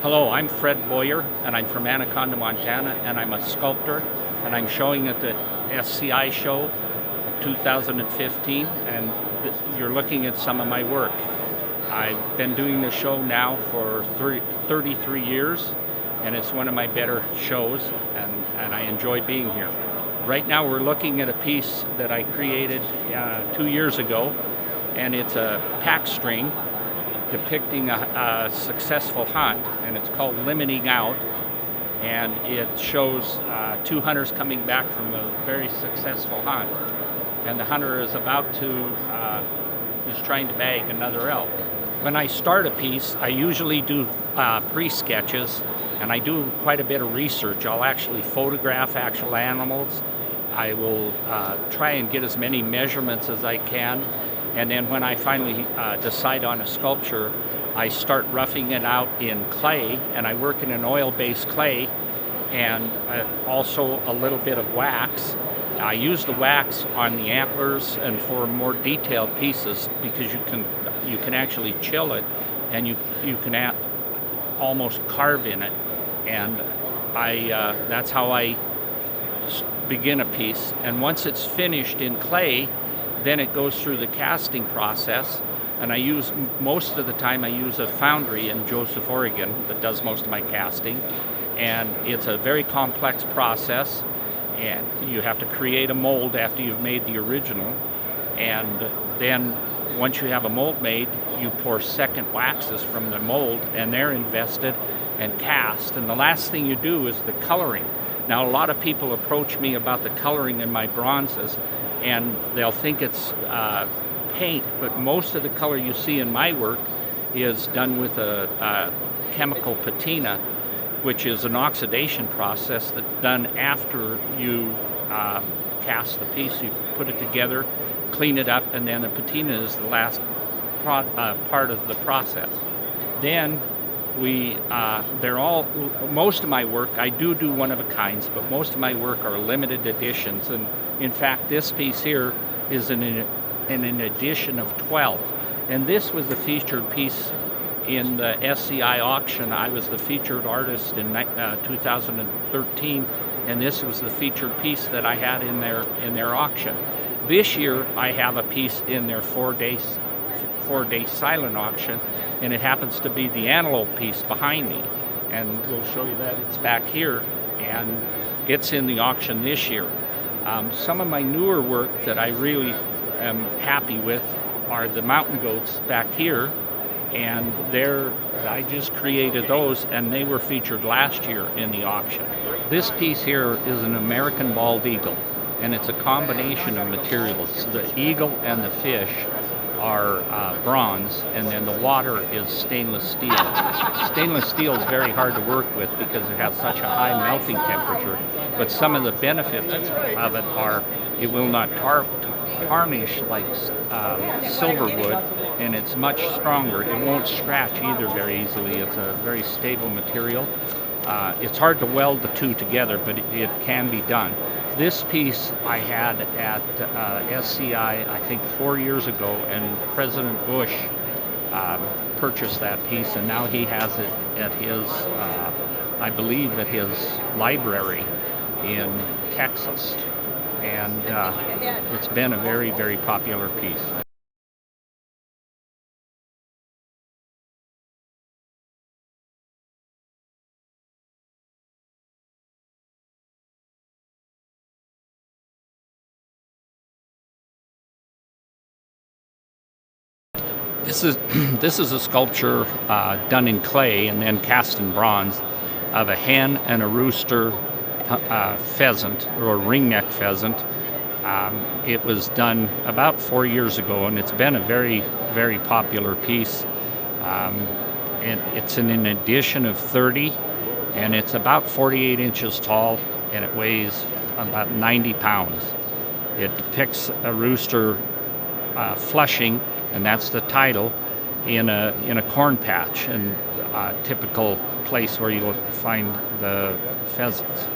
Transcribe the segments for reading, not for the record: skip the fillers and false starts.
Hello, I'm Fred Boyer, and I'm from Anaconda, Montana, and I'm a sculptor, and I'm showing at the SCI show of 2015, and you're looking at some of my work. I've been doing the show now for 33 years, and it's one of my better shows, and I enjoy being here. Right now we're looking at a piece that I created 2 years ago, and it's a pack string depicting a successful hunt, and it's called Limiting Out, and it shows two hunters coming back from a very successful hunt, and the hunter is is trying to bag another elk. When I start a piece, I usually do pre-sketches, and I do quite a bit of research. I'll actually photograph actual animals. I will try and get as many measurements as I can. And then when I finally decide on a sculpture, I start roughing it out in clay, and I work in an oil-based clay and also a little bit of wax. I use the wax on the antlers and for more detailed pieces because you can actually chill it, and you can almost carve in it. And that's how I begin a piece. And once it's finished in clay, then it goes through the casting process, and most of the time I use a foundry in Joseph, Oregon that does most of my casting, and it's a very complex process, and you have to create a mold after you've made the original, and then once you have a mold made, you pour second waxes from the mold, and they're invested and cast, and the last thing you do is the coloring. Now, a lot of people approach me about the coloring in my bronzes, and they'll think it's paint, but most of the color you see in my work is done with a chemical patina, which is an oxidation process that's done after you cast the piece. You put it together, clean it up, and then the patina is the last part of the process. Then most of my work, I do one of a kinds, but most of my work are limited editions. And in fact, this piece here is in an edition of 12. And this was the featured piece in the SCI auction. I was the featured artist in 2013, and this was the featured piece that I had in their auction. This year, I have a piece in their four-day silent auction, and it happens to be the antelope piece behind me, and we'll show you that. It's back here, and it's in the auction this year. Some of my newer work that I really am happy with are the mountain goats back here, and I just created those, and they were featured last year in the auction. This piece here is an American bald eagle, and it's a combination of materials. The eagle and the fish are bronze, and then the water is stainless steel. Stainless steel is very hard to work with because it has such a high melting temperature, but some of the benefits of it are it will not tarnish like silver would, and it's much stronger. It won't scratch either very easily. It's a very stable material. It's hard to weld the two together, but it can be done. This piece I had at SCI, I think 4 years ago, and President Bush purchased that piece, and now he has it at his, I believe, at his library in Texas. And it's been a very, very popular piece. This is a sculpture done in clay and then cast in bronze of a hen and a rooster pheasant, or ringneck pheasant. It was done about 4 years ago, and it's been a very, very popular piece. And it's in an edition of 30, and it's about 48 inches tall, and it weighs about 90 pounds. It depicts a rooster flushing, and that's the title, in a corn patch, and a typical place where you'll find the pheasants.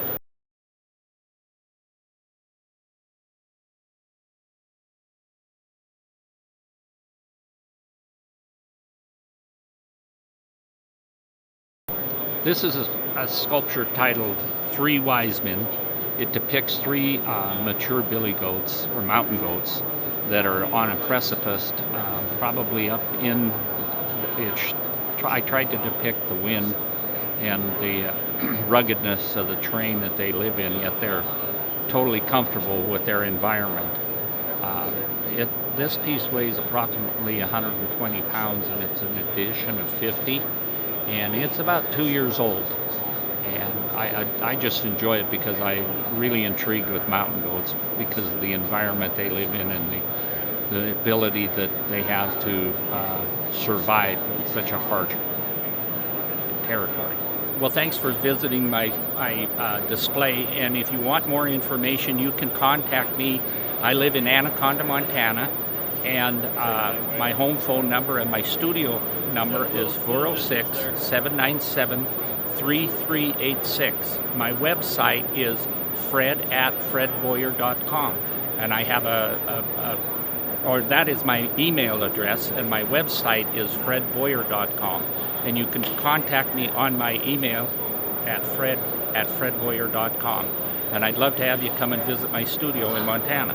This is a sculpture titled Three Wisemen. It depicts three mature billy goats or mountain goats that are on a precipice, probably up in. I tried to depict the wind and the ruggedness of the terrain that they live in, yet they're totally comfortable with their environment. This piece weighs approximately 120 pounds, and it's an edition of 50, and it's about 2 years old. And I just enjoy it because I'm really intrigued with mountain goats because of the environment they live in and the ability that they have to survive in such a harsh territory. Well, thanks for visiting my display, and if you want more information, you can contact me. I live in Anaconda, Montana, and my home phone number and my studio number is 406-797-3386. My website is fred@fredboyer.com, and I have that is my email address, and my website is fredboyer.com. And you can contact me on my email at fred@fredboyer.com. And I'd love to have you come and visit my studio in Montana.